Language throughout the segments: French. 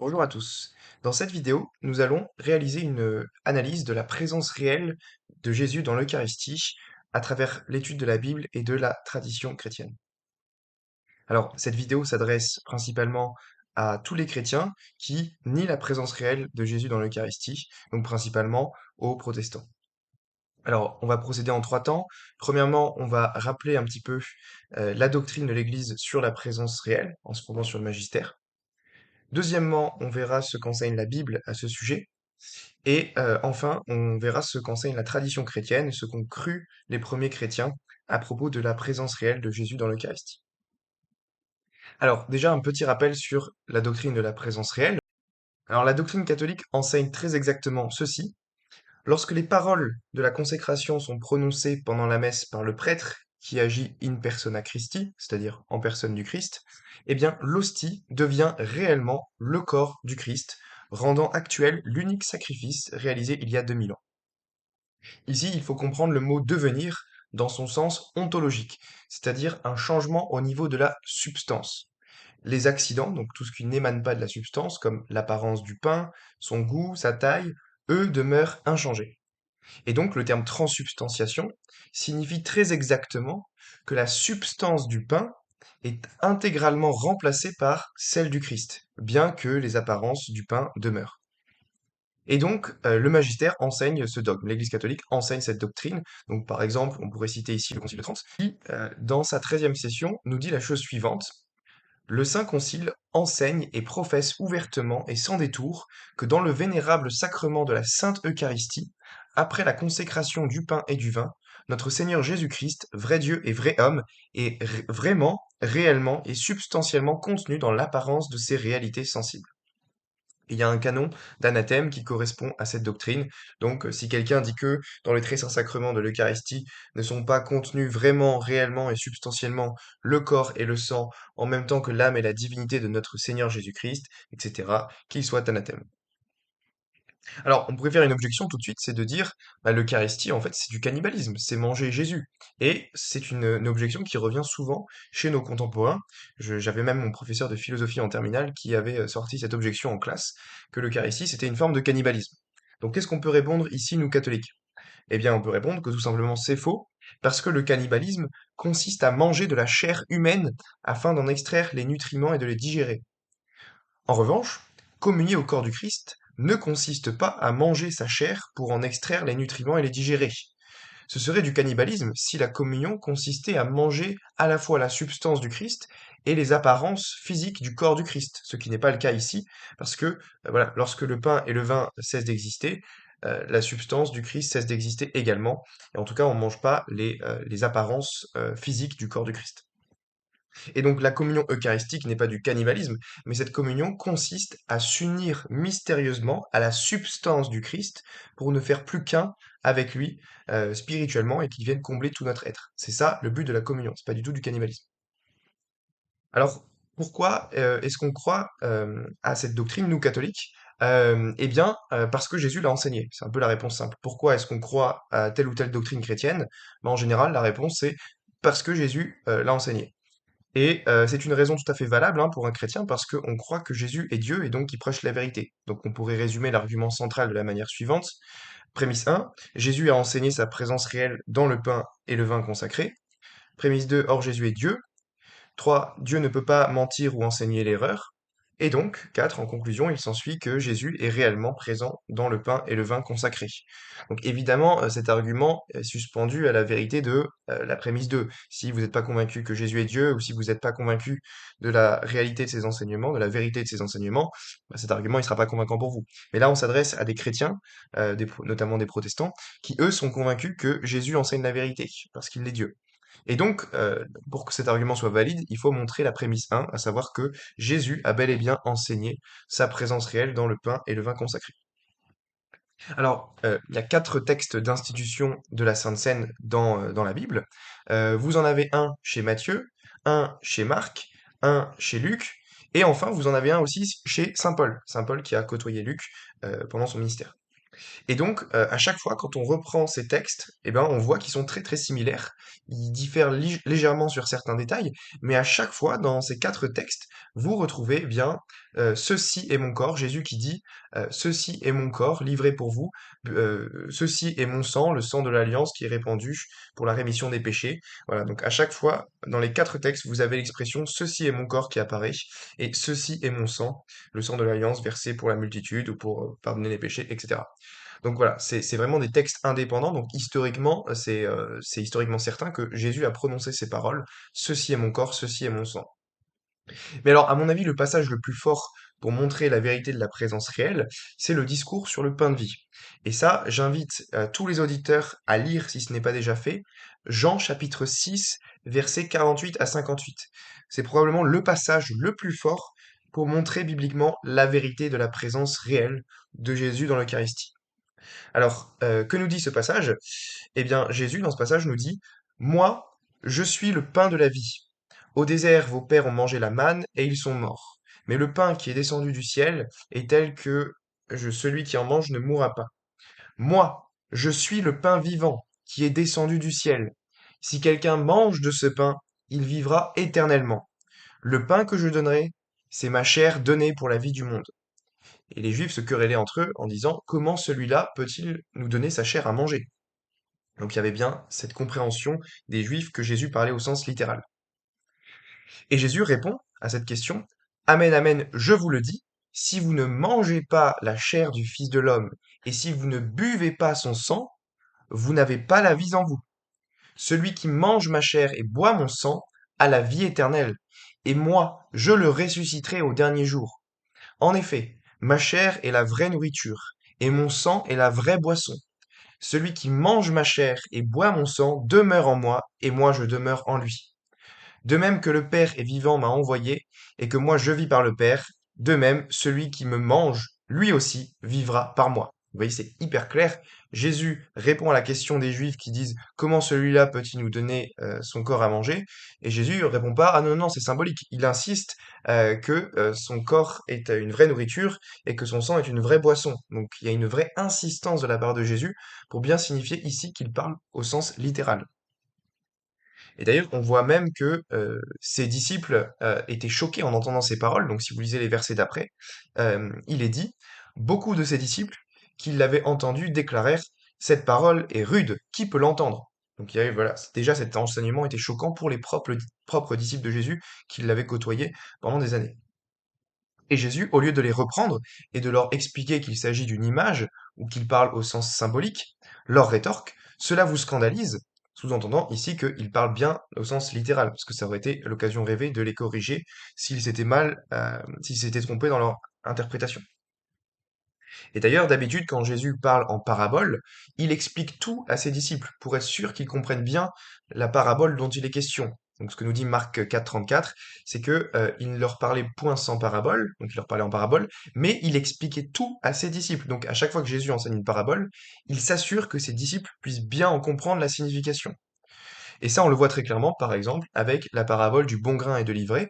Bonjour à tous. Dans cette vidéo, nous allons réaliser une analyse de la présence réelle de Jésus dans l'Eucharistie à travers l'étude de la Bible et de la tradition chrétienne. Alors, cette vidéo s'adresse principalement à tous les chrétiens qui nient la présence réelle de Jésus dans l'Eucharistie, donc principalement aux protestants. Alors, on va procéder en trois temps. Premièrement, on va rappeler un petit peu la doctrine de l'Église sur la présence réelle, en se fondant sur le magistère. Deuxièmement, on verra ce qu'enseigne la Bible à ce sujet. Et enfin, on verra ce qu'enseigne la tradition chrétienne et ce qu'ont cru les premiers chrétiens à propos de la présence réelle de Jésus dans l'Eucharistie. Alors, déjà un petit rappel sur la doctrine de la présence réelle. Alors, la doctrine catholique enseigne très exactement ceci. Lorsque les paroles de la consécration sont prononcées pendant la messe par le prêtre qui agit in persona Christi, c'est-à-dire en personne du Christ, eh bien, l'hostie devient réellement le corps du Christ, rendant actuel l'unique sacrifice réalisé il y a 2000 ans. Ici, il faut comprendre le mot devenir dans son sens ontologique, c'est-à-dire un changement au niveau de la substance. Les accidents, donc tout ce qui n'émane pas de la substance, comme l'apparence du pain, son goût, sa taille, eux demeurent inchangés. Et donc le terme transsubstantiation signifie très exactement que la substance du pain est intégralement remplacée par celle du Christ, bien que les apparences du pain demeurent. Et donc, le magistère enseigne ce dogme. L'Église catholique enseigne cette doctrine. Donc, par exemple, on pourrait citer ici le Concile de Trente, qui, dans sa 13e session, nous dit la chose suivante. Le Saint Concile enseigne et professe ouvertement et sans détour que dans le vénérable sacrement de la Sainte Eucharistie, après la consécration du pain et du vin, notre Seigneur Jésus-Christ, vrai Dieu et vrai homme, est vraiment, réellement et substantiellement contenu dans l'apparence de ces réalités sensibles. Il y a un canon d'anathème qui correspond à cette doctrine. Donc, si quelqu'un dit que dans les très saints sacrements de l'Eucharistie ne sont pas contenus vraiment, réellement et substantiellement le corps et le sang, en même temps que l'âme et la divinité de notre Seigneur Jésus-Christ, etc., qu'il soit anathème. Alors, on pourrait faire une objection tout de suite, c'est de dire, bah, l'Eucharistie, en fait, c'est du cannibalisme, c'est manger Jésus. Et c'est une objection qui revient souvent chez nos contemporains. J'avais même mon professeur de philosophie en terminale qui avait sorti cette objection en classe, que l'Eucharistie, c'était une forme de cannibalisme. Donc, qu'est-ce qu'on peut répondre ici, nous catholiques? Eh bien, on peut répondre que tout simplement c'est faux, parce que le cannibalisme consiste à manger de la chair humaine afin d'en extraire les nutriments et de les digérer. En revanche, communier au corps du Christ ne consiste pas à manger sa chair pour en extraire les nutriments et les digérer. Ce serait du cannibalisme si la communion consistait à manger à la fois la substance du Christ et les apparences physiques du corps du Christ, ce qui n'est pas le cas ici, parce que voilà, lorsque le pain et le vin cessent d'exister, la substance du Christ cesse d'exister également, et en tout cas on ne mange pas les apparences physiques du corps du Christ. Et donc la communion eucharistique n'est pas du cannibalisme, mais cette communion consiste à s'unir mystérieusement à la substance du Christ pour ne faire plus qu'un avec lui spirituellement et qu'il vienne combler tout notre être. C'est ça le but de la communion, c'est pas du tout du cannibalisme. Alors pourquoi est-ce qu'on croit à cette doctrine, nous catholiques? Eh bien, parce que Jésus l'a enseigné. C'est un peu la réponse simple. Pourquoi est-ce qu'on croit à telle ou telle doctrine chrétienne? Ben, en général, la réponse c'est parce que Jésus l'a enseigné. Et c'est une raison tout à fait valable, hein, pour un chrétien parce qu'on croit que Jésus est Dieu et donc qu'il prêche la vérité. Donc on pourrait résumer l'argument central de la manière suivante. Prémisse 1, Jésus a enseigné sa présence réelle dans le pain et le vin consacrés. Prémisse 2, or Jésus est Dieu. 3, Dieu ne peut pas mentir ou enseigner l'erreur. Et donc, 4, en conclusion, il s'ensuit que Jésus est réellement présent dans le pain et le vin consacrés. Donc évidemment, cet argument est suspendu à la vérité de la prémisse 2. Si vous n'êtes pas convaincu que Jésus est Dieu, ou si vous n'êtes pas convaincu de la réalité de ses enseignements, de la vérité de ses enseignements, bah, cet argument ne sera pas convaincant pour vous. Mais là, on s'adresse à des chrétiens, notamment des protestants, qui eux sont convaincus que Jésus enseigne la vérité, parce qu'il est Dieu. Et donc, pour que cet argument soit valide, il faut montrer la prémisse 1, à savoir que Jésus a bel et bien enseigné sa présence réelle dans le pain et le vin consacrés. Alors, il y a 4 textes d'institution de la Sainte Seine dans la Bible. Vous en avez un chez Matthieu, un chez Marc, un chez Luc, et enfin vous en avez un aussi chez Saint Paul. Saint Paul qui a côtoyé Luc pendant son ministère. Et donc, à chaque fois, quand on reprend ces textes, eh ben, on voit qu'ils sont très très similaires. Ils diffèrent légèrement sur certains détails, mais à chaque fois, dans ces quatre textes, vous retrouvez eh bien ceci est mon corps, Jésus qui dit, ceci est mon corps livré pour vous, ceci est mon sang, le sang de l'alliance qui est répandu pour la rémission des péchés. Voilà, donc à chaque fois, dans les quatre textes, vous avez l'expression ceci est mon corps qui apparaît, et ceci est mon sang, le sang de l'alliance versé pour la multitude ou pour pardonner les péchés, etc. Donc voilà, c'est vraiment des textes indépendants. Donc historiquement, c'est historiquement certain que Jésus a prononcé ces paroles, ceci est mon corps, ceci est mon sang. Mais alors, à mon avis, le passage le plus fort pour montrer la vérité de la présence réelle, c'est le discours sur le pain de vie. Et ça, j'invite tous les auditeurs à lire, si ce n'est pas déjà fait, Jean chapitre 6, versets 48 à 58. C'est probablement le passage le plus fort pour montrer bibliquement la vérité de la présence réelle de Jésus dans l'Eucharistie. Alors, que nous dit ce passage? Eh bien, Jésus, dans ce passage, nous dit, moi, je suis le pain de la vie. Au désert, vos pères ont mangé la manne et ils sont morts. Mais le pain qui est descendu du ciel est tel que celui qui en mange ne mourra pas. Moi, je suis le pain vivant qui est descendu du ciel. Si quelqu'un mange de ce pain, il vivra éternellement. Le pain que je donnerai, c'est ma chair donnée pour la vie du monde. Et les Juifs se querellaient entre eux en disant, comment celui-là peut-il nous donner sa chair à manger? Donc il y avait bien cette compréhension des Juifs que Jésus parlait au sens littéral. Et Jésus répond à cette question, Amen, Amen, je vous le dis, si vous ne mangez pas la chair du Fils de l'homme et si vous ne buvez pas son sang, vous n'avez pas la vie en vous. Celui qui mange ma chair et boit mon sang a la vie éternelle, et moi, je le ressusciterai au dernier jour. En effet, ma chair est la vraie nourriture, et mon sang est la vraie boisson. Celui qui mange ma chair et boit mon sang demeure en moi, et moi je demeure en lui. De même que le Père est vivant m'a envoyé, et que moi je vis par le Père, de même celui qui me mange, lui aussi, vivra par moi. Vous voyez, c'est hyper clair. Jésus répond à la question des Juifs qui disent comment celui-là peut-il nous donner son corps à manger? Et Jésus répond pas ah non, non, c'est symbolique. Il insiste que son corps est une vraie nourriture et que son sang est une vraie boisson. Donc il y a une vraie insistance de la part de Jésus pour bien signifier ici qu'il parle au sens littéral. Et d'ailleurs, on voit même que ses disciples étaient choqués en entendant ces paroles. Donc, si vous lisez les versets d'après, il est dit, beaucoup de ses disciples qui l'avaient entendu déclarèrent, cette parole est rude, qui peut l'entendre? Donc, il y avait, voilà, déjà cet enseignement était choquant pour les propres disciples de Jésus qui l'avaient côtoyé pendant des années. Et Jésus, au lieu de les reprendre et de leur expliquer qu'il s'agit d'une image ou qu'il parle au sens symbolique, leur rétorque, cela vous scandalise, sous-entendant ici qu'il parle bien au sens littéral, parce que ça aurait été l'occasion rêvée de les corriger s'ils s'étaient trompés dans leur interprétation. Et d'ailleurs, d'habitude, quand Jésus parle en parabole, il explique tout à ses disciples pour être sûr qu'ils comprennent bien la parabole dont il est question. Donc, ce que nous dit Marc 4,34, c'est que il ne leur parlait point sans parabole, donc il leur parlait en parabole, mais il expliquait tout à ses disciples. Donc, à chaque fois que Jésus enseigne une parabole, il s'assure que ses disciples puissent bien en comprendre la signification. Et ça, on le voit très clairement, par exemple, avec la parabole du bon grain et de l'ivraie.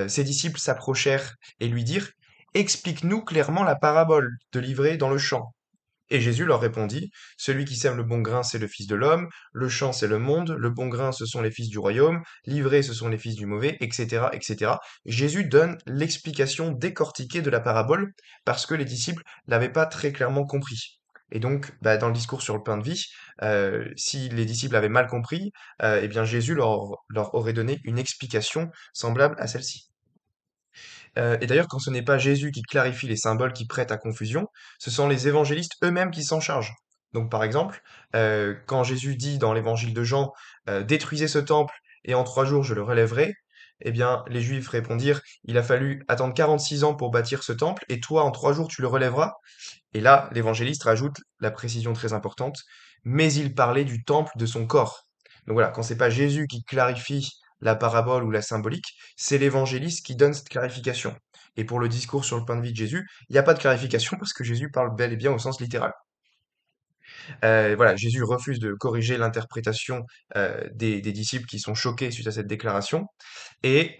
Ses disciples s'approchèrent et lui dirent, explique-nous clairement la parabole de l'ivraie dans le champ. Et Jésus leur répondit, celui qui sème le bon grain, c'est le Fils de l'homme, le champ, c'est le monde, le bon grain, ce sont les fils du royaume, l'ivraie, ce sont les fils du mauvais, etc., etc. Jésus donne l'explication décortiquée de la parabole parce que les disciples l'avaient pas très clairement compris. Et donc, bah, dans le discours sur le pain de vie, si les disciples avaient mal compris, eh bien Jésus leur aurait donné une explication semblable à celle-ci. Et d'ailleurs, quand ce n'est pas Jésus qui clarifie les symboles qui prêtent à confusion, ce sont les évangélistes eux-mêmes qui s'en chargent. Donc par exemple, quand Jésus dit dans l'évangile de Jean, détruisez ce temple et en 3 jours je le relèverai, eh bien les Juifs répondirent, il a fallu attendre 46 ans pour bâtir ce temple et toi en 3 jours tu le relèveras. Et là, l'évangéliste rajoute la précision très importante, mais il parlait du temple de son corps. Donc voilà, quand c'est pas Jésus qui clarifie la parabole ou la symbolique, c'est l'évangéliste qui donne cette clarification. Et pour le discours sur le pain de vie de Jésus, il n'y a pas de clarification parce que Jésus parle bel et bien au sens littéral. Voilà, Jésus refuse de corriger l'interprétation des disciples qui sont choqués suite à cette déclaration. Et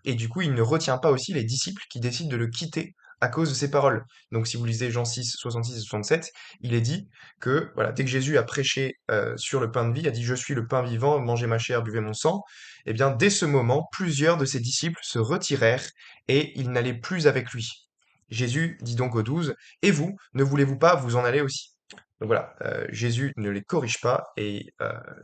du coup, il ne retient pas aussi les disciples qui décident de le quitter à cause de ces paroles. Donc si vous lisez Jean 6, 66 et 67, il est dit que voilà, dès que Jésus a prêché sur le pain de vie, a dit «Je suis le pain vivant, mangez ma chair, buvez mon sang», eh bien dès ce moment, plusieurs de ses disciples se retirèrent et ils n'allaient plus avec lui. Jésus dit donc aux 12, «Et vous, ne voulez-vous pas vous en aller aussi?» Donc voilà, Jésus ne les corrige pas et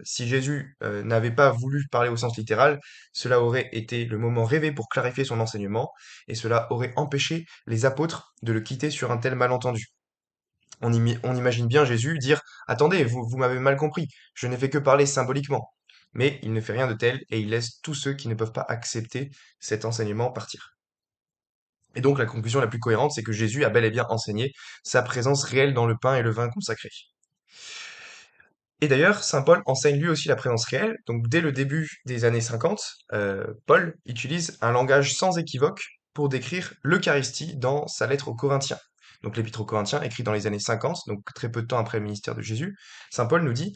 si Jésus n'avait pas voulu parler au sens littéral, cela aurait été le moment rêvé pour clarifier son enseignement et cela aurait empêché les apôtres de le quitter sur un tel malentendu. On imagine bien Jésus dire: «Attendez, vous m'avez mal compris, je n'ai fait que parler symboliquement». Mais il ne fait rien de tel et il laisse tous ceux qui ne peuvent pas accepter cet enseignement partir. Et donc la conclusion la plus cohérente, c'est que Jésus a bel et bien enseigné sa présence réelle dans le pain et le vin consacrés. Et d'ailleurs, saint Paul enseigne lui aussi la présence réelle. Donc dès le début des années 50, Paul utilise un langage sans équivoque pour décrire l'Eucharistie dans sa lettre aux Corinthiens. Donc l'épître aux Corinthiens, écrit dans les années 50, donc très peu de temps après le ministère de Jésus, saint Paul nous dit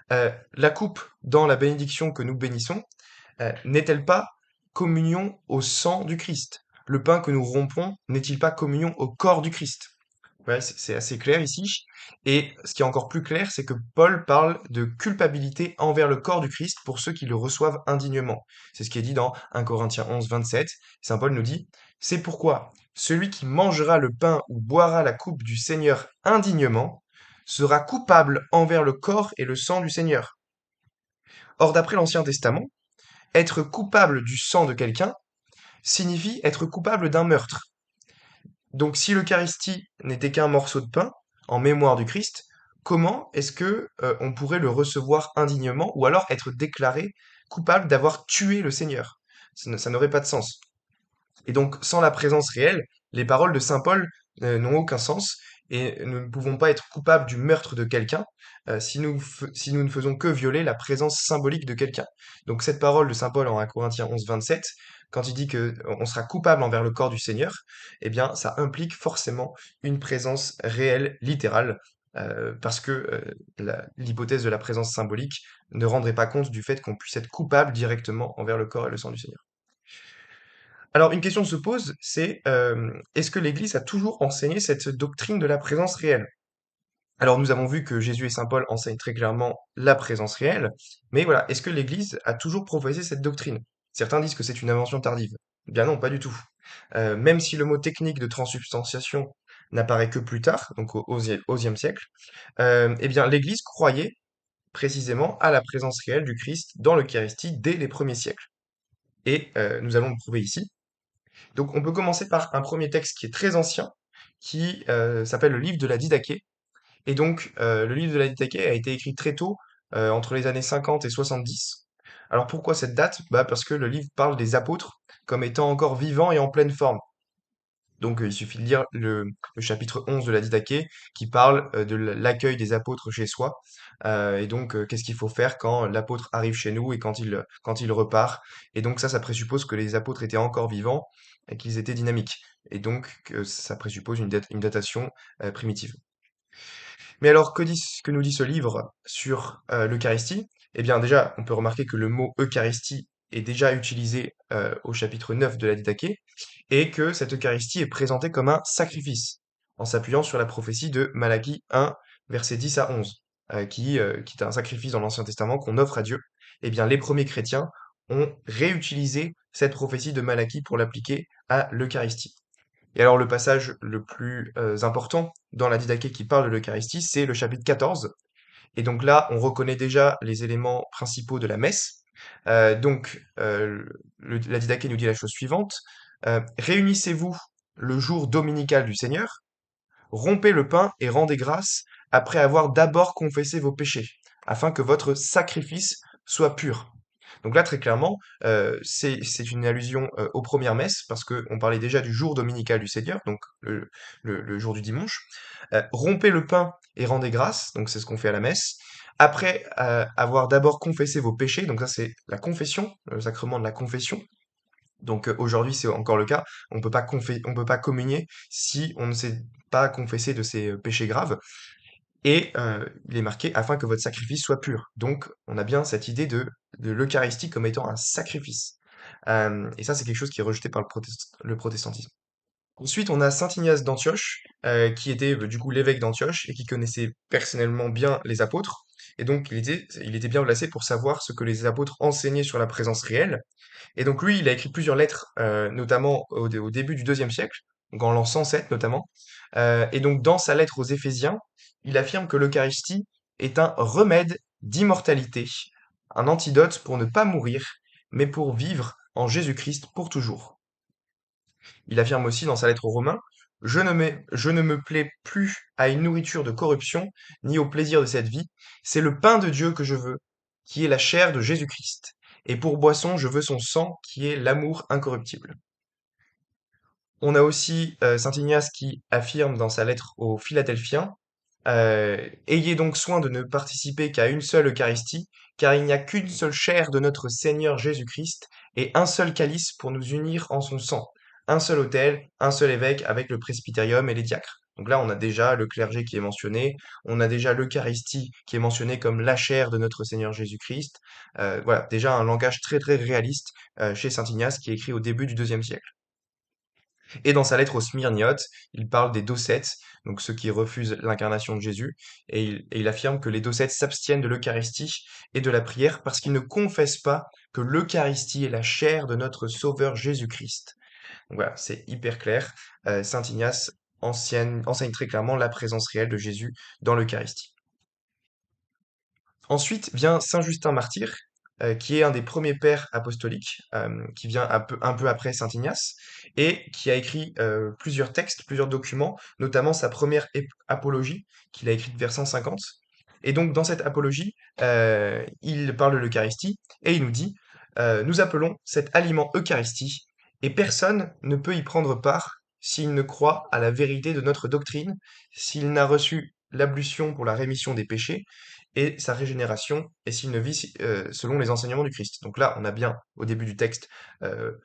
la coupe dans la bénédiction que nous bénissons n'est-elle pas communion au sang du Christ? Le pain que nous rompons n'est-il pas communion au corps du Christ? Ouais, c'est assez clair ici. Et ce qui est encore plus clair, c'est que Paul parle de culpabilité envers le corps du Christ pour ceux qui le reçoivent indignement. C'est ce qui est dit dans 1 Corinthiens 11, 27. Saint Paul nous dit, c'est pourquoi celui qui mangera le pain ou boira la coupe du Seigneur indignement sera coupable envers le corps et le sang du Seigneur. Or, d'après l'Ancien Testament, être coupable du sang de quelqu'un signifie être coupable d'un meurtre. Donc si l'Eucharistie n'était qu'un morceau de pain en mémoire du Christ, comment est-ce que on pourrait le recevoir indignement ou alors être déclaré coupable d'avoir tué le Seigneur? Ça n'aurait pas de sens. Et donc, sans la présence réelle, les paroles de saint Paul n'ont aucun sens et nous ne pouvons pas être coupables du meurtre de quelqu'un si nous ne faisons que violer la présence symbolique de quelqu'un. Donc, cette parole de saint Paul en 1 Corinthiens 11, 27, quand il dit que on sera coupable envers le corps du Seigneur, eh bien, ça implique forcément une présence réelle, littérale, parce que l'hypothèse de la présence symbolique ne rendrait pas compte du fait qu'on puisse être coupable directement envers le corps et le sang du Seigneur. Alors, une question se pose, c'est est-ce que l'Église a toujours enseigné cette doctrine de la présence réelle? Alors, nous avons vu que Jésus et saint Paul enseignent très clairement la présence réelle, mais voilà, est-ce que l'Église a toujours professé cette doctrine? Certains disent que c'est une invention tardive. Bien non, pas du tout. Même si le mot technique de transubstantiation n'apparaît que plus tard, donc au XIe siècle, eh bien, l'Église croyait précisément à la présence réelle du Christ dans l'Eucharistie dès les premiers siècles. Et nous allons le prouver ici. Donc on peut commencer par un premier texte qui est très ancien, qui s'appelle le livre de la Didaché. Et donc le livre de la Didaché a été écrit très tôt, entre les années 50 et 70. Alors pourquoi cette date? Bah parce que le livre parle des apôtres comme étant encore vivants et en pleine forme. Donc il suffit de lire le chapitre 11 de la Didaché qui parle de l'accueil des apôtres chez soi. Et donc qu'est-ce qu'il faut faire quand l'apôtre arrive chez nous et quand il repart. Et donc ça présuppose que les apôtres étaient encore vivants et qu'ils étaient dynamiques. Et donc que ça présuppose une datation primitive. Mais alors que nous dit ce livre sur l'Eucharistie? Eh bien déjà, on peut remarquer que le mot Eucharistie est déjà utilisé au chapitre 9 de la Didaché et que cette Eucharistie est présentée comme un sacrifice, en s'appuyant sur la prophétie de Malachie 1, versets 10 à 11, qui est un sacrifice dans l'Ancien Testament qu'on offre à Dieu. Eh bien, les premiers chrétiens ont réutilisé cette prophétie de Malachie pour l'appliquer à l'Eucharistie. Et alors, le passage le plus important dans la Didaché qui parle de l'Eucharistie, c'est le chapitre 14. Et donc là, on reconnaît déjà les éléments principaux de la messe. La Didaché nous dit la chose suivante. Réunissez-vous le jour dominical du Seigneur, rompez le pain et rendez grâce après avoir d'abord confessé vos péchés, afin que votre sacrifice soit pur. Donc là, très clairement, c'est une allusion aux premières messes, parce qu'on parlait déjà du jour dominical du Seigneur, donc le jour du dimanche. Rompez le pain et rendez grâce, donc c'est ce qu'on fait à la messe. Après avoir d'abord confessé vos péchés, donc ça c'est la confession, le sacrement de la confession. Donc aujourd'hui c'est encore le cas, on peut pas communier si on ne s'est pas confessé de ses péchés graves. Et il est marqué afin que votre sacrifice soit pur. Donc on a bien cette idée de l'Eucharistie comme étant un sacrifice. Et ça c'est quelque chose qui est rejeté par le protestantisme. Ensuite, on a saint Ignace d'Antioche, qui était du coup l'évêque d'Antioche et qui connaissait personnellement bien les apôtres. Et donc, il était bien placé pour savoir ce que les apôtres enseignaient sur la présence réelle. Et donc, lui, il a écrit plusieurs lettres, notamment au début du deuxième siècle, donc en l'an 107 notamment. Et donc, dans sa lettre aux Éphésiens, il affirme que l'Eucharistie est un remède d'immortalité, un antidote pour ne pas mourir, mais pour vivre en Jésus-Christ pour toujours. Il affirme aussi dans sa lettre aux Romains: je ne me plais plus à une nourriture de corruption, ni au plaisir de cette vie. C'est le pain de Dieu que je veux, qui est la chair de Jésus-Christ. Et pour boisson, je veux son sang, qui est l'amour incorruptible. On a aussi saint Ignace qui affirme dans sa lettre aux Philadelphiens: ayez donc soin de ne participer qu'à une seule Eucharistie, car il n'y a qu'une seule chair de notre Seigneur Jésus-Christ et un seul calice pour nous unir en son sang, un seul autel, un seul évêque avec le presbytérium et les diacres. Donc là, on a déjà le clergé qui est mentionné, on a déjà l'Eucharistie qui est mentionnée comme la chair de notre Seigneur Jésus-Christ. Voilà, déjà un langage très très réaliste chez saint Ignace qui est écrit au début du deuxième siècle. Et dans sa lettre aux Smyrniotes, il parle des Docètes, donc ceux qui refusent l'incarnation de Jésus, et il affirme que les Docètes s'abstiennent de l'Eucharistie et de la prière parce qu'ils ne confessent pas que l'Eucharistie est la chair de notre Sauveur Jésus-Christ. Donc voilà, c'est hyper clair. Saint Ignace enseigne très clairement la présence réelle de Jésus dans l'Eucharistie. Ensuite vient saint Justin martyr, qui est un des premiers pères apostoliques, qui vient un peu après saint Ignace, et qui a écrit plusieurs textes, plusieurs documents, notamment sa première apologie, qu'il a écrite vers 150. Et donc dans cette apologie, il parle de l'Eucharistie, et il nous dit, nous appelons cet aliment Eucharistie, et personne ne peut y prendre part s'il ne croit à la vérité de notre doctrine, s'il n'a reçu l'ablution pour la rémission des péchés, et sa régénération, et s'il ne vit selon les enseignements du Christ. Donc là, on a bien, au début du texte,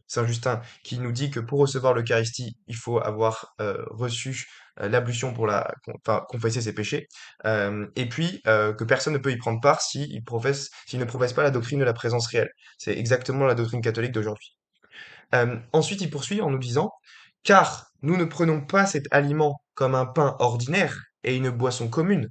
Saint Justin qui nous dit que pour recevoir l'Eucharistie, il faut avoir reçu l'ablution pour enfin, confesser ses péchés, et puis que personne ne peut y prendre part s'il ne professe pas la doctrine de la présence réelle. C'est exactement la doctrine catholique d'aujourd'hui. Ensuite, il poursuit en nous disant: car nous ne prenons pas cet aliment comme un pain ordinaire et une boisson commune,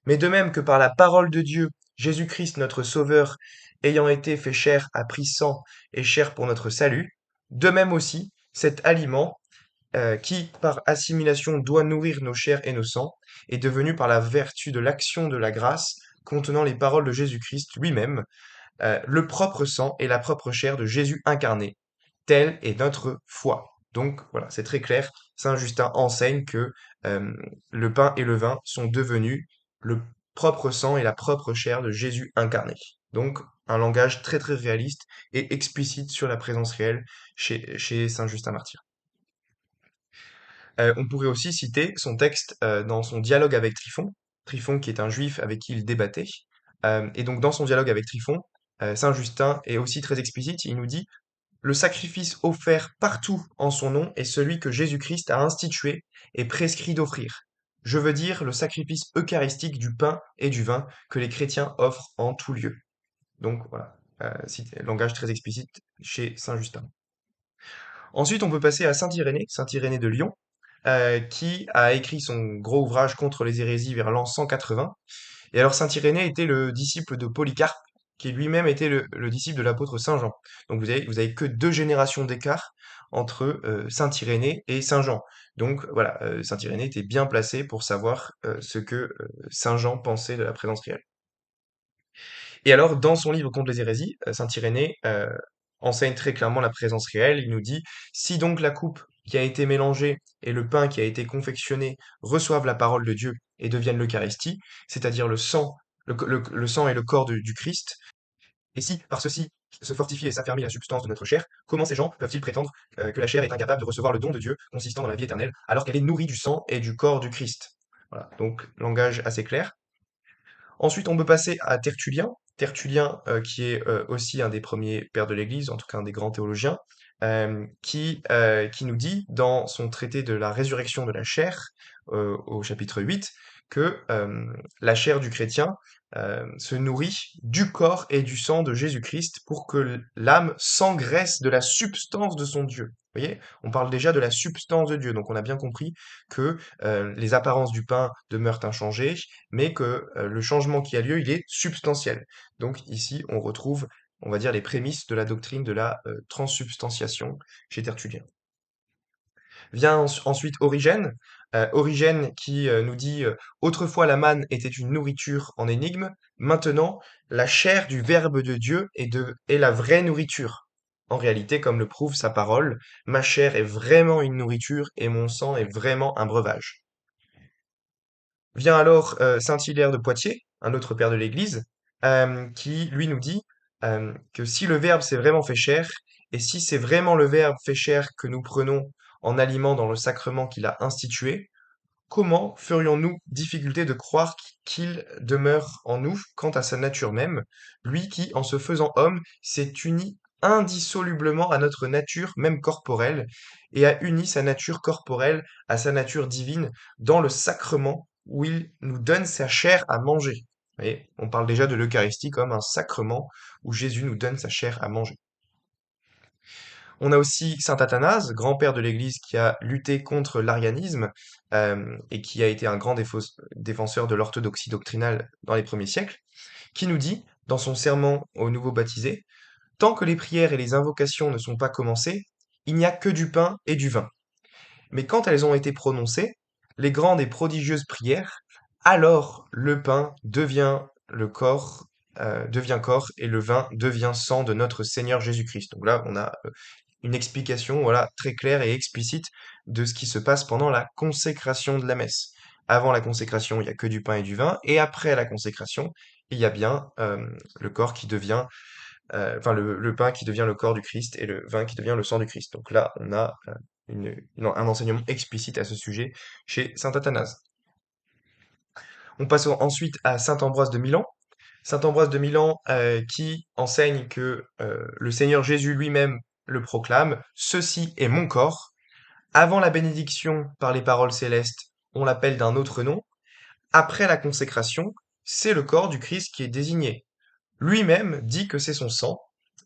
mais de même que par la parole de Dieu, Jésus-Christ notre Sauveur, ayant été fait chair, a pris sang et chair pour notre salut, de même aussi cet aliment, qui par assimilation doit nourrir nos chairs et nos sangs, est devenu par la vertu de l'action de la grâce, contenant les paroles de Jésus-Christ lui-même, le propre sang et la propre chair de Jésus incarné. Telle est notre foi. Donc voilà, c'est très clair. Saint Justin enseigne que le pain et le vin sont devenus le propre sang et la propre chair de Jésus incarné. Donc un langage très très réaliste et explicite sur la présence réelle chez Saint Justin Martyr. On pourrait aussi citer son texte dans son dialogue avec Tryphon, Tryphon qui est un juif avec qui il débattait. Et donc dans son dialogue avec Tryphon, Saint Justin est aussi très explicite, il nous dit: le sacrifice offert partout en son nom est celui que Jésus-Christ a institué et prescrit d'offrir. Je veux dire le sacrifice eucharistique du pain et du vin que les chrétiens offrent en tout lieu. Donc voilà, langage très explicite chez Saint Justin. Ensuite, on peut passer à Saint Irénée de Lyon, qui a écrit son gros ouvrage contre les hérésies vers l'an 180. Et alors Saint Irénée était le disciple de Polycarpe, qui lui-même était le disciple de l'apôtre Saint Jean. Donc vous avez que 2 générations d'écart entre Saint Irénée et Saint Jean. Donc voilà, Saint Irénée était bien placé pour savoir ce que Saint Jean pensait de la présence réelle. Et alors, dans son livre contre les hérésies, saint Irénée enseigne très clairement la présence réelle. Il nous dit: si donc la coupe qui a été mélangée et le pain qui a été confectionné reçoivent la parole de Dieu et deviennent l'Eucharistie, c'est-à-dire le sang et le corps du Christ, et si par ceci se fortifie et s'affermit la substance de notre chair, comment ces gens peuvent-ils prétendre que la chair est incapable de recevoir le don de Dieu consistant dans la vie éternelle, alors qu'elle est nourrie du sang et du corps du Christ? Voilà, donc langage assez clair. Ensuite, on peut passer à Tertullien. Tertullien, qui est aussi un des premiers pères de l'Église, en tout cas un des grands théologiens, qui nous dit dans son traité de la résurrection de la chair, au chapitre 8, que la chair du chrétien se nourrit du corps et du sang de Jésus-Christ pour que l'âme s'engraisse de la substance de son Dieu. Vous voyez? On parle déjà de la substance de Dieu, donc on a bien compris que, les apparences du pain demeurent inchangées, mais que, le changement qui a lieu, il est substantiel. Donc ici, on retrouve, on va dire, les prémices de la doctrine de la, transsubstantiation chez Tertullien. Vient ensuite Origène, Origène qui nous dit autrefois la manne était une nourriture en énigme, maintenant la chair du Verbe de Dieu est la vraie nourriture. En réalité, comme le prouve sa parole, ma chair est vraiment une nourriture et mon sang est vraiment un breuvage. Vient alors Saint Hilaire de Poitiers, un autre père de l'Église, qui lui nous dit que si le Verbe s'est vraiment fait chair, et si c'est vraiment le Verbe fait chair que nous prenons en aliment dans le sacrement qu'il a institué, comment ferions-nous difficulté de croire qu'il demeure en nous quant à sa nature même, lui qui, en se faisant homme, s'est uni indissolublement à notre nature même corporelle, et a uni sa nature corporelle à sa nature divine dans le sacrement où il nous donne sa chair à manger. Vous voyez, on parle déjà de l'Eucharistie comme un sacrement où Jésus nous donne sa chair à manger. On a aussi saint Athanase, grand-père de l'Église qui a lutté contre l'arianisme et qui a été un grand défenseur de l'orthodoxie doctrinale dans les premiers siècles, qui nous dit, dans son serment aux nouveaux baptisés, tant que les prières et les invocations ne sont pas commencées, il n'y a que du pain et du vin. Mais quand elles ont été prononcées, les grandes et prodigieuses prières, alors le pain devient corps et le vin devient sang de notre Seigneur Jésus-Christ. Donc là, on a une explication, voilà, très claire et explicite de ce qui se passe pendant la consécration de la messe. Avant la consécration, il y a que du pain et du vin, et après la consécration, il y a bien le corps qui devient, enfin le pain qui devient le corps du Christ et le vin qui devient le sang du Christ. Donc là, on a un enseignement explicite à ce sujet chez saint Athanase. On passe ensuite à saint Ambroise de Milan. Saint Ambroise de Milan qui enseigne que le Seigneur Jésus lui-même le proclame, ceci est mon corps. Avant la bénédiction par les paroles célestes, on l'appelle d'un autre nom. Après la consécration, c'est le corps du Christ qui est désigné. Lui-même dit que c'est son sang.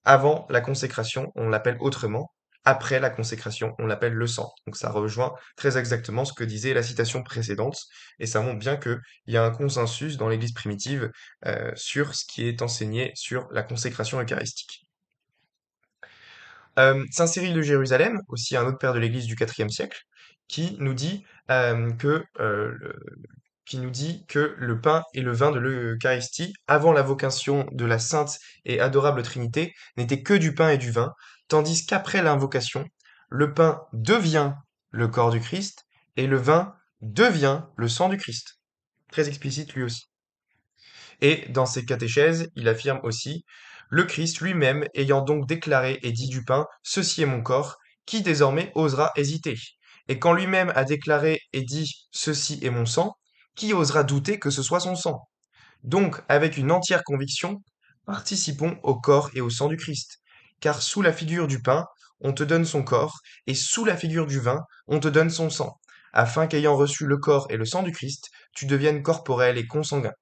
Avant la consécration, on l'appelle autrement. Après la consécration, on l'appelle le sang. Donc ça rejoint très exactement ce que disait la citation précédente, et ça montre bien qu'il y a un consensus dans l'Église primitive sur ce qui est enseigné sur la consécration eucharistique. Saint Cyril de Jérusalem, aussi un autre père de l'Église du IVe siècle, qui nous dit qui nous dit que le pain et le vin de l'Eucharistie, avant la vocation de la sainte et adorable Trinité, n'étaient que du pain et du vin, tandis qu'après l'invocation, le pain devient le corps du Christ et le vin devient le sang du Christ. Très explicite lui aussi. Et dans ses catéchèses, il affirme aussi, le Christ lui-même ayant donc déclaré et dit du pain, ceci est mon corps, qui désormais osera hésiter? Et quand lui-même a déclaré et dit, ceci est mon sang, qui osera douter que ce soit son sang? Donc, avec une entière conviction, participons au corps et au sang du Christ. Car sous la figure du pain, on te donne son corps, et sous la figure du vin, on te donne son sang, afin qu'ayant reçu le corps et le sang du Christ, tu deviennes corporel et consanguin.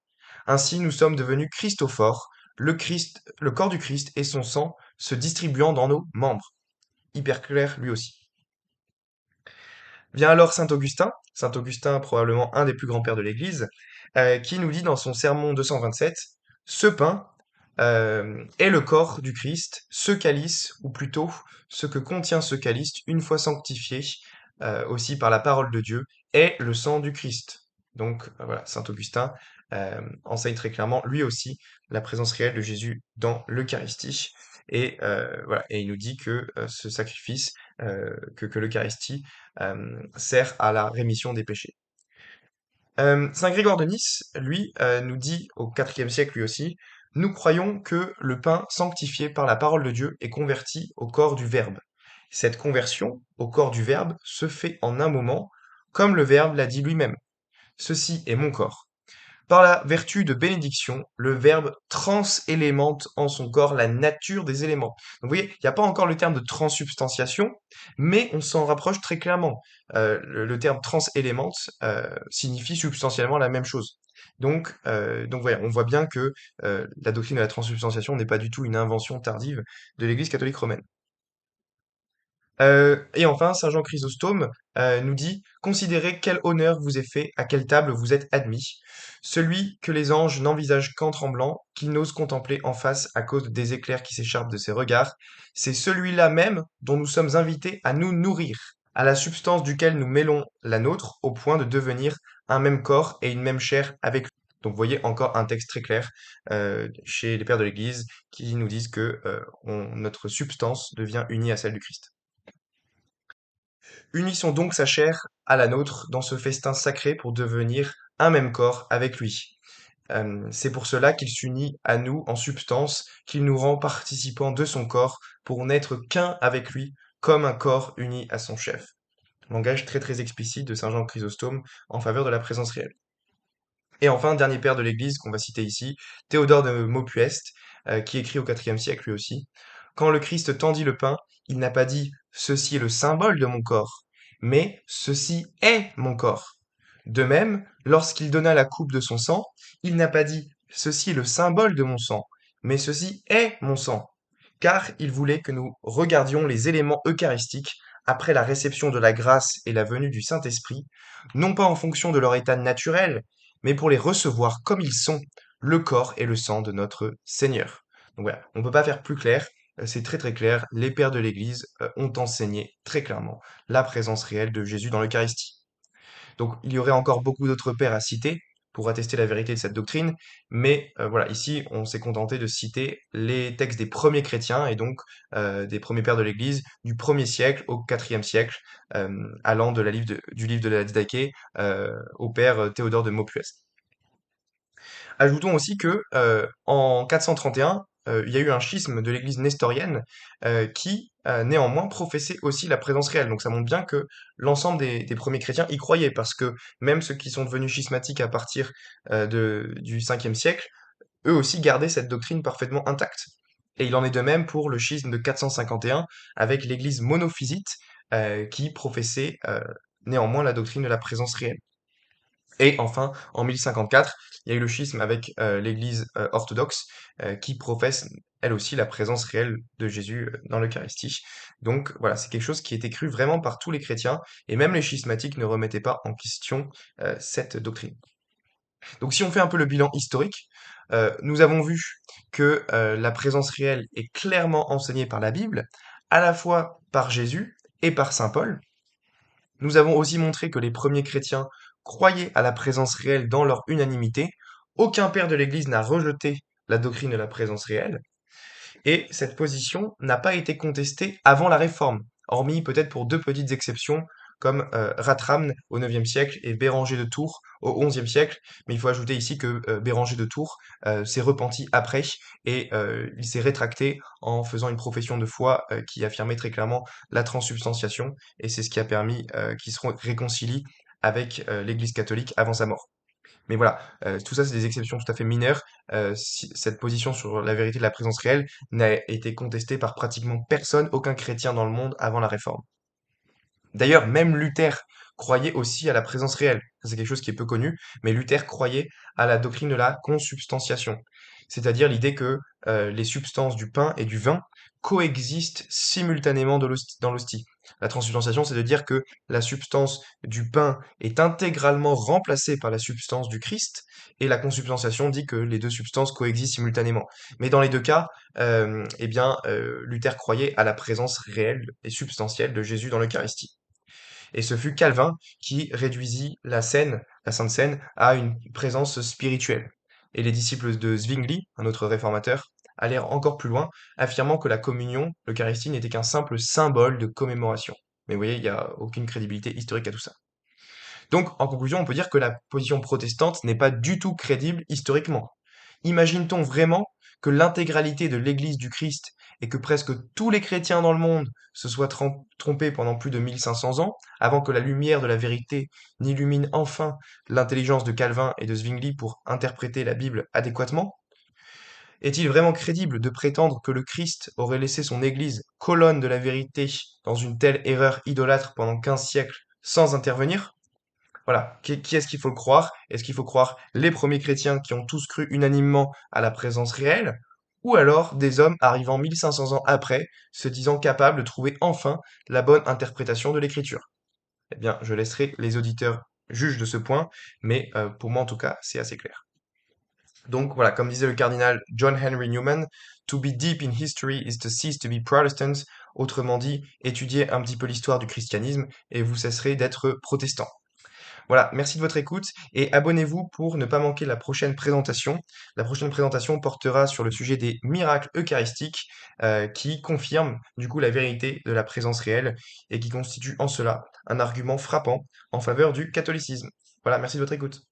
Ainsi, nous sommes devenus Christophores, le Christ, le corps du Christ et son sang se distribuant dans nos membres. Hyper clair lui aussi. Vient alors Saint Augustin probablement un des plus grands pères de l'Église, qui nous dit dans son sermon 227, ce pain est le corps du Christ, ce calice, ou plutôt ce que contient ce calice, une fois sanctifié aussi par la parole de Dieu, est le sang du Christ. Donc voilà, Saint Augustin enseigne très clairement, lui aussi, la présence réelle de Jésus dans l'Eucharistie. Et voilà, et il nous dit que ce sacrifice, que l'Eucharistie sert à la rémission des péchés. Saint Grégoire de Nice, lui, nous dit au IVe siècle lui aussi, nous croyons que le pain sanctifié par la parole de Dieu est converti au corps du Verbe. Cette conversion au corps du Verbe se fait en un moment, comme le Verbe l'a dit lui-même. Ceci est mon corps. Par la vertu de bénédiction, le Verbe transélémente en son corps la nature des éléments. Donc vous voyez, il n'y a pas encore le terme de transsubstantiation, mais on s'en rapproche très clairement. Le terme transélémente signifie substantiellement la même chose. Donc voilà, on voit bien que la doctrine de la transsubstantiation n'est pas du tout une invention tardive de l'Église catholique romaine. Et enfin, saint Jean Chrysostome nous dit: «Considérez quel honneur vous est fait, à quelle table vous êtes admis. Celui que les anges n'envisagent qu'en tremblant, qu'ils n'osent contempler en face à cause des éclairs qui s'échappent de ses regards, c'est celui-là même dont nous sommes invités à nous nourrir, à la substance duquel nous mêlons la nôtre, au point de devenir un même corps et une même chair avec lui.» Donc vous voyez encore un texte très clair chez les pères de l'Église qui nous disent que notre substance devient unie à celle du Christ. Unissons donc sa chair à la nôtre dans ce festin sacré pour devenir un même corps avec lui. C'est pour cela qu'il s'unit à nous en substance, qu'il nous rend participants de son corps pour n'être qu'un avec lui, comme un corps uni à son chef. Langage très très explicite de saint Jean Chrysostome en faveur de la présence réelle. Et enfin, dernier père de l'Église qu'on va citer ici, Théodore de Maupuest, qui écrit au IVe siècle lui aussi. Quand le Christ tendit le pain, il n'a pas dit «Ceci est le symbole de mon corps», mais «Ceci est mon corps». De même, lorsqu'il donna la coupe de son sang, il n'a pas dit «Ceci est le symbole de mon sang», mais «Ceci est mon sang», car il voulait que nous regardions les éléments eucharistiques après la réception de la grâce et la venue du Saint-Esprit, non pas en fonction de leur état naturel, mais pour les recevoir comme ils sont, le corps et le sang de notre Seigneur. Donc voilà, on ne peut pas faire plus clair, c'est très très clair, les pères de l'Église ont enseigné très clairement la présence réelle de Jésus dans l'Eucharistie. Donc il y aurait encore beaucoup d'autres pères à citer pour attester la vérité de cette doctrine, mais voilà, ici on s'est contenté de citer les textes des premiers chrétiens et donc des premiers pères de l'Église du 1er siècle au 4e siècle, allant du livre de la Didaché au père Théodore de Maupuest. Ajoutons aussi que en 431, il y a eu un schisme de l'Église nestorienne qui néanmoins professait aussi la présence réelle. Donc ça montre bien que l'ensemble des premiers chrétiens y croyaient, parce que même ceux qui sont devenus schismatiques à partir du 5e siècle, eux aussi gardaient cette doctrine parfaitement intacte. Et il en est de même pour le schisme de 451 avec l'Église monophysite qui professait néanmoins la doctrine de la présence réelle. Et enfin, en 1054, il y a eu le schisme avec l'Église orthodoxe qui professe elle aussi la présence réelle de Jésus dans l'Eucharistie. Donc voilà, c'est quelque chose qui était cru vraiment par tous les chrétiens, et même les schismatiques ne remettaient pas en question cette doctrine. Donc si on fait un peu le bilan historique, nous avons vu que la présence réelle est clairement enseignée par la Bible, à la fois par Jésus et par saint Paul. Nous avons aussi montré que les premiers chrétiens croyaient à la présence réelle dans leur unanimité. Aucun père de l'Église n'a rejeté la doctrine de la présence réelle, et cette position n'a pas été contestée avant la Réforme, hormis peut-être pour deux petites exceptions, comme Ratram au IXe siècle et Béranger de Tours au XIe siècle. Mais il faut ajouter ici que Béranger de Tours s'est repenti après et il s'est rétracté en faisant une profession de foi qui affirmait très clairement la transsubstantiation, et c'est ce qui a permis qu'il se réconcilie avec l'Église catholique avant sa mort. Mais voilà, tout ça, c'est des exceptions tout à fait mineures. Cette position sur la vérité de la présence réelle n'a été contestée par pratiquement personne, aucun chrétien dans le monde avant la Réforme. D'ailleurs, même Luther croyait aussi à la présence réelle. Ça, c'est quelque chose qui est peu connu, mais Luther croyait à la doctrine de la consubstantiation, c'est-à-dire l'idée que les substances du pain et du vin coexistent simultanément dans l'hostie. La transsubstantiation, c'est de dire que la substance du pain est intégralement remplacée par la substance du Christ, et la consubstantiation dit que les deux substances coexistent simultanément. Mais dans les deux cas, Luther croyait à la présence réelle et substantielle de Jésus dans l'Eucharistie. Et ce fut Calvin qui réduisit la Sainte Seine, à une présence spirituelle. Et les disciples de Zwingli, un autre réformateur, allèrent encore plus loin, affirmant que la communion, l'Eucharistie, n'était qu'un simple symbole de commémoration. Mais vous voyez, il n'y a aucune crédibilité historique à tout ça. Donc, en conclusion, on peut dire que la position protestante n'est pas du tout crédible historiquement. Imagine-t-on vraiment que l'intégralité de l'Église du Christ et que presque tous les chrétiens dans le monde se soient trompés pendant plus de 1500 ans, avant que la lumière de la vérité n'illumine enfin l'intelligence de Calvin et de Zwingli pour interpréter la Bible adéquatement? Est-il vraiment crédible de prétendre que le Christ aurait laissé son Église, colonne de la vérité, dans une telle erreur idolâtre pendant 15 siècles sans intervenir? Voilà, qui est-ce qu'il faut le croire? Est-ce qu'il faut croire les premiers chrétiens qui ont tous cru unanimement à la présence réelle? ou alors des hommes arrivant 1500 ans après, se disant capables de trouver enfin la bonne interprétation de l'écriture? Eh bien, je laisserai les auditeurs juges de ce point, mais pour moi en tout cas, c'est assez clair. Donc voilà, comme disait le cardinal John Henry Newman, To be deep in history is to cease to be Protestants. Autrement dit, étudiez un petit peu l'histoire du christianisme et vous cesserez d'être protestant. Voilà, merci de votre écoute et abonnez-vous pour ne pas manquer la prochaine présentation. La prochaine présentation portera sur le sujet des miracles eucharistiques qui confirment du coup la vérité de la présence réelle et qui constitue en cela un argument frappant en faveur du catholicisme. Voilà, merci de votre écoute.